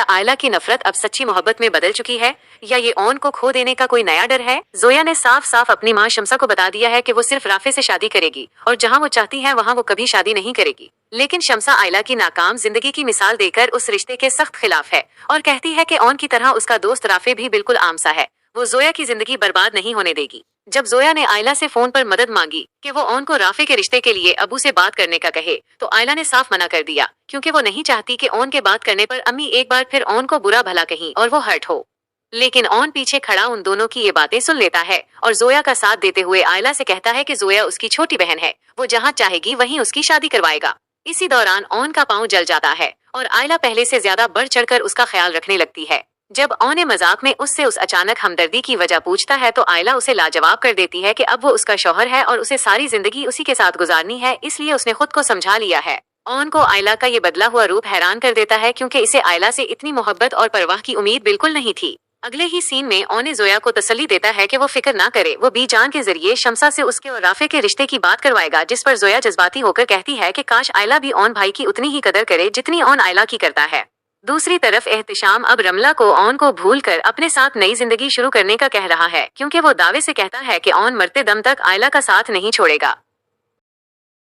आयला की नफरत अब सच्ची मोहब्बत में बदल चुकी है, या ये ऑन को खो देने का कोई नया डर है? जोया ने साफ साफ अपनी माँ शम्सा को बता दिया है कि वो सिर्फ राफे से शादी करेगी और जहाँ वो चाहती है वहाँ वो कभी शादी नहीं करेगी। लेकिन शम्सा आयला की नाकाम जिंदगी की मिसाल देकर उस रिश्ते के सख्त खिलाफ है और कहती है कि ऑन की तरह उसका दोस्त राफे भी बिल्कुल आम सा है, वो जोया की जिंदगी बर्बाद नहीं होने देगी। जब जोया ने आयला से फोन पर मदद मांगी कि वो ऑन को राफे के रिश्ते के लिए अबू से बात करने का कहे, तो आयला ने साफ मना कर दिया क्योंकि वो नहीं चाहती कि ऑन के बात करने पर अम्मी एक बार फिर ऑन को बुरा भला कहीं और वो हर्ट हो। लेकिन ऑन पीछे खड़ा उन दोनों की ये बातें सुन लेता है और जोया का साथ देते हुए आयला से कहता है कि जोया उसकी छोटी बहन है, वो जहाँ चाहेगी वहीं उसकी शादी करवाएगा। इसी दौरान ऑन का पाँव जल जाता है और आयला पहले से ज्यादा बढ़ चढ़कर उसका ख्याल रखने लगती है। जब ऑन मजाक में उससे उस अचानक हमदर्दी की वजह पूछता है तो आयला उसे लाजवाब कर देती है कि अब वो उसका शौहर है और उसे सारी जिंदगी उसी के साथ गुजारनी है, इसलिए उसने खुद को समझा लिया है। ऑन को आयला का ये बदला हुआ रूप हैरान कर देता है क्योंकि इसे आयला से इतनी मोहब्बत और परवाह की उम्मीद बिल्कुल नहीं थी। अगले ही सीन में ऑन जोया को तसल्ली देता है कि वो फिक्र ना करे, वो बीजान के जरिए शम्सा से उसके और राफे के रिश्ते की बात करवाएगा, जिस पर जोया जज्बाती होकर कहती है कि काश आयला भी ऑन भाई की उतनी ही कदर करे जितनी ऑन आयला की करता है। दूसरी तरफ एहतिशाम अब रमला को ऑन को भूलकर अपने साथ नई जिंदगी शुरू करने का कह रहा है क्योंकि वो दावे से कहता है कि ऑन मरते दम तक आयला का साथ नहीं छोड़ेगा।